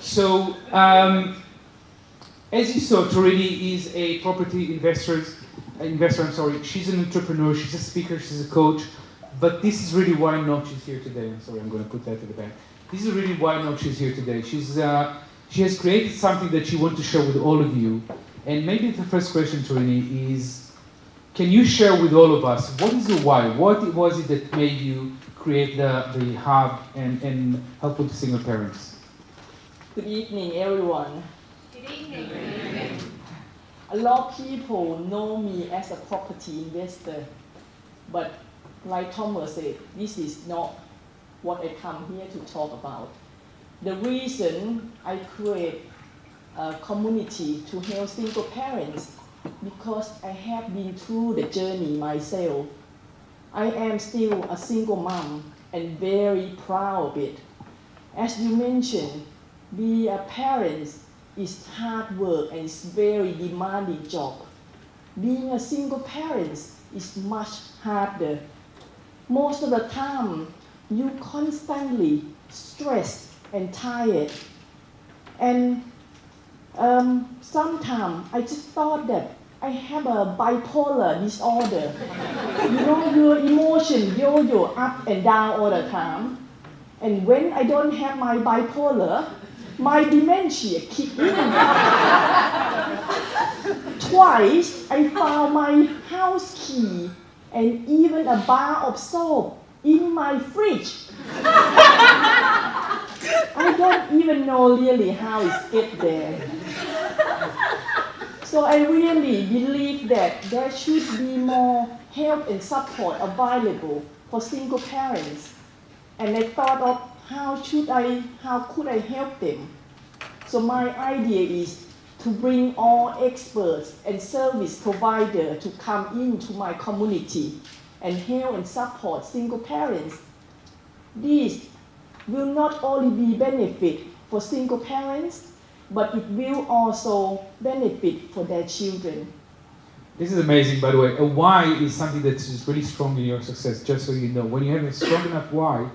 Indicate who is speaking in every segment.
Speaker 1: So, as you saw, Tarinee is a property investor. She's an entrepreneur. She's a speaker. She's a coach. But this is really why not she's here today. I'm sorry, I'm going to put that to the back. This is really why not she's here today. She has created something that she wants to share with all of you. And maybe the first question, Tarinee, is: can you share with all of us what is your why? What was it that made you create the hub and help with the single parents?
Speaker 2: Good evening, everyone.
Speaker 3: Good evening.
Speaker 2: A lot of people know me as a property investor, but like Thomas said, this is not what I come here to talk about. The reason I create a community to help single parents because I have been through the journey myself. I am still a single mom and very proud of it. As you mentioned, being a parent is hard work and it's very demanding job. Being a single parent is much harder. Most of the time, you constantly stressed and tired. And sometimes I just thought that I have a bipolar disorder. Your emotion yo-yo up and down all the time. And when I don't have my bipolar, my dementia kicked in. Twice, I found my house key and even a bar of soap in my fridge. I don't even know really how it get there. So I really believe that there should be more help and support available for single parents. And I thought of how could I help them? So my idea is to bring all experts and service providers to come into my community and help and support single parents. This will not only be benefit for single parents, but it will also benefit for their children.
Speaker 1: This is amazing, by the way. A why is something that is really strong in your success, just so you know. When you have a strong enough why,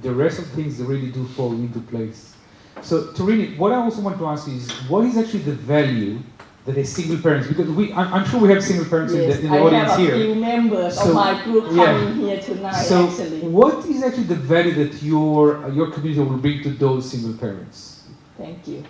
Speaker 1: the rest of things really do fall into place. So, Tarinee, what I also want to ask is, what is actually the value that a single parent, because I'm sure we have single parents in the audience here.
Speaker 2: I have a few members of my group coming here tonight,
Speaker 1: so
Speaker 2: actually.
Speaker 1: What is actually the value that your community will bring to those single parents?
Speaker 2: Thank you.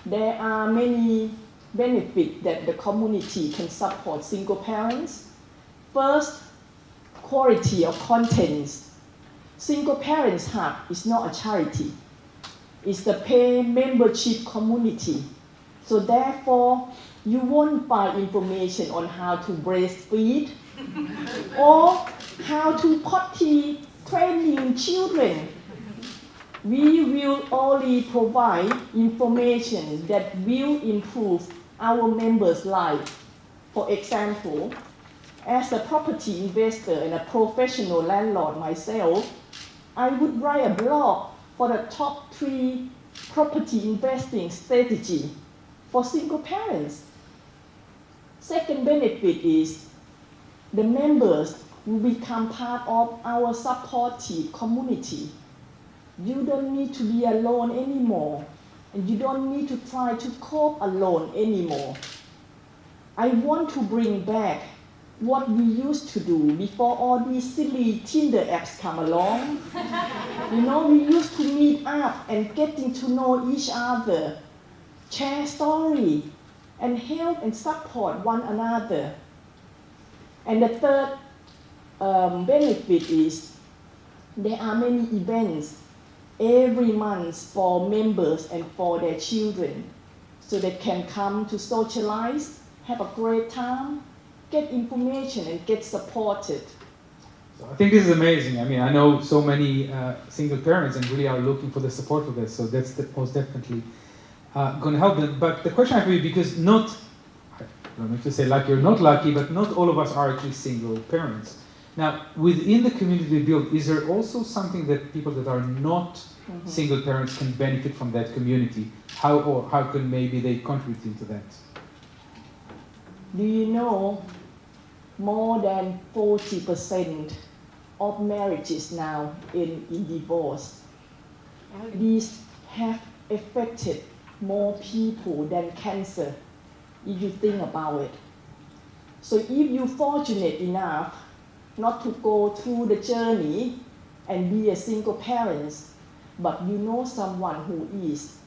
Speaker 2: There are many benefits that the community can support single parents. First, quality of contents. Single Parents Hub is not a charity. It's the paid membership community. So therefore, you won't find information on how to breastfeed or how to potty training children. We will only provide information that will improve our members' life. For example, as a property investor and a professional landlord myself, I would write a blog for the top 3 property investing strategy for single parents. Second benefit is the members will become part of our supportive community. You don't need to be alone anymore, and you don't need to try to cope alone anymore. I want to bring back what we used to do before all these silly Tinder apps come along. We used to meet up and getting to know each other, share story, and help and support one another. And the third benefit is there are many events every month for members and for their children, so they can come to socialize, have a great time, get information, and get supported.
Speaker 1: So I think this is amazing. I mean, I know so many single parents and really are looking for the support of this, so that's most definitely going to help them. But the question I have for you, because I don't know if to say lucky or not lucky, but not all of us are actually single parents. Now, within the community we build, is there also something that people that are not single parents can benefit from that community? How can maybe they contribute into that?
Speaker 2: Do you know more than 40% of marriages now in divorce? These have affected more people than cancer, if you think about it. So if you're fortunate enough not to go through the journey and be a single parent, but you know someone who is,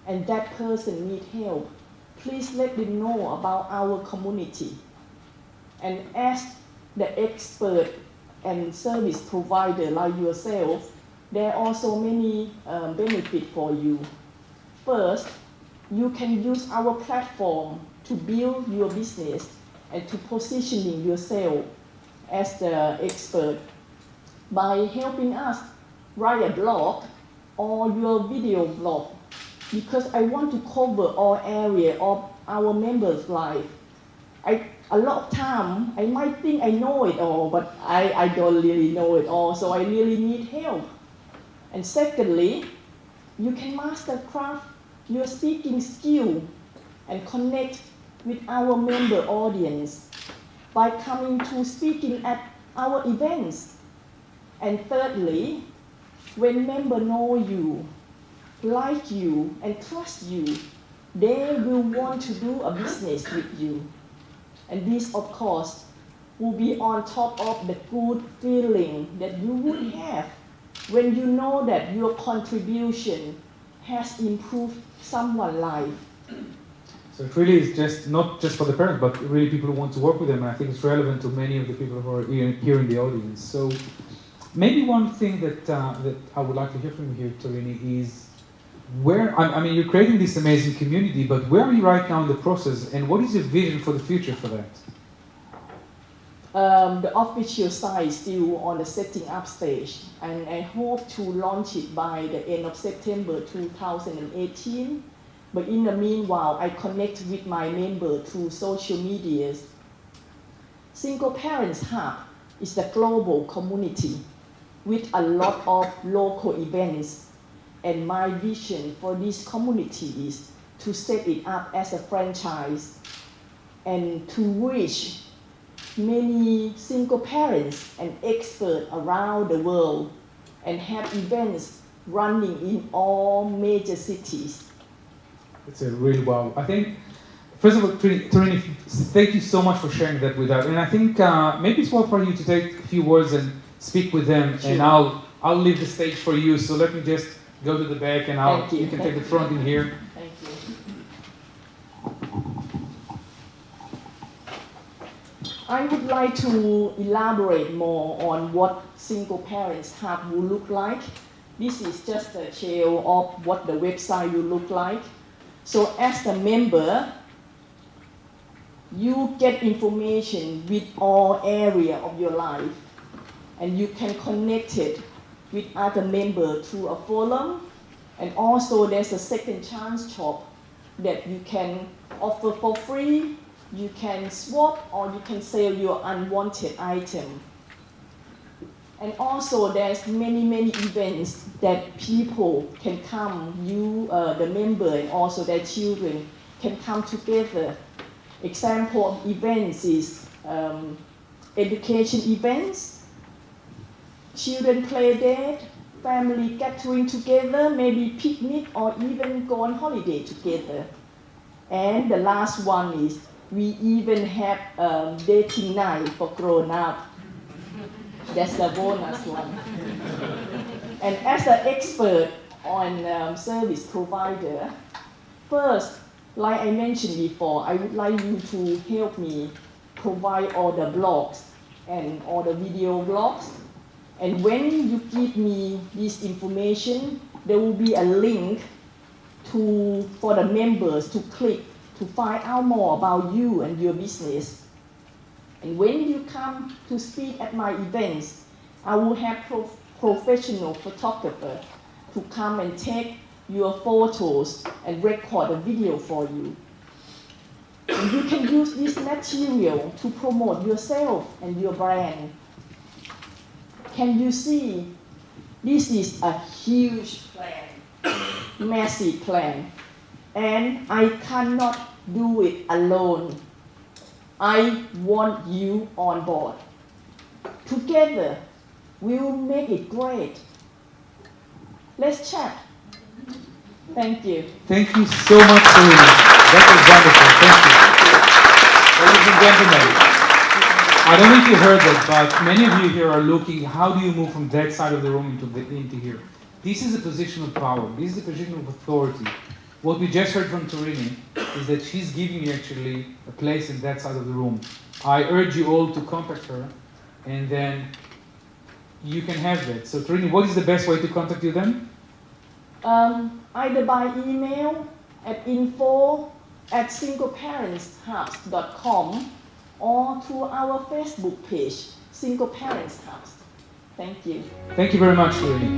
Speaker 2: and that person needs help, please let them know about our community. And as the expert and service provider like yourself, there are also many benefits for you. First, you can use our platform to build your business and to positioning yourself as the expert by helping us write a blog or your video blog, because I want to cover all areas of our members' life. A lot of time, I might think I know it all, but I don't really know it all, so I really need help. And secondly, you can mastercraft your speaking skill and connect with our member audience by coming to speaking at our events. And thirdly, when members know you, like you, and trust you, they will want to do a business with you. And this, of course, will be on top of the good feeling that you would have when you know that your contribution has improved someone's life.
Speaker 1: So it really is just not just for the parents, but really people who want to work with them. And I think it's relevant to many of the people who are here in the audience. So maybe one thing that I would like to hear from you here, Tarinee, is where, I mean, you're creating this amazing community, but where are you right now in the process, and what is your vision for the future for that?
Speaker 2: The official site is still on the setting up stage, and I hope to launch it by the end of September 2018. But in the meanwhile, I connect with my members through social media. Single Parents Hub is a global community with a lot of local events. And my vision for this community is to set it up as a franchise and to reach many single parents and experts around the world and have events running in all major cities.
Speaker 1: It's a really wow. I think, first of all, Tarinee, thank you so much for sharing that with us. And I think maybe it's well for you to take a few words and speak with them. Sure. And I'll leave the stage for you. So let me just go to the back, and you can take the front in here.
Speaker 2: Thank you. I would like to elaborate more on what Single Parents Hub will look like. This is just a shell of what the website will look like. So as a member, you get information with all areas of your life, and you can connect it with other members through a forum. And also there's a second chance shop that you can offer for free. You can swap or you can sell your unwanted item. And also there's many events that people can come, the member and also their children can come together. Example of events is education events, children play date, family gathering together, maybe picnic or even go on holiday together. And the last one is we even have dating night for grown-up. That's the bonus one. And as an expert on service provider, first, like I mentioned before, I would like you to help me provide all the blogs and all the video blogs. And when you give me this information, there will be a link for the members to click to find out more about you and your business. And when you come to speak at my events, I will have professional photographer to come and take your photos and record a video for you. And you can use this material to promote yourself and your brand. Can you see? This is a huge plan, massive plan, and I cannot do it alone. I want you on board. Together, we will make it great. Let's chat. Thank you.
Speaker 1: Thank you so much, Tarinee. That was wonderful. Thank you. Ladies and gentlemen, I don't know if you heard that, but many of you here are looking, how do you move from that side of the room into here? This is a position of power. This is a position of authority. What we just heard from Tarinee is that she's giving you actually a place in that side of the room. I urge you all to contact her, and then you can have that. So Tarinee, what is the best way to contact you then?
Speaker 2: Either by email at info@singleparentshubs.com or through our Facebook page, Single Parents House. Thank you.
Speaker 1: Thank you very much, Tarinee.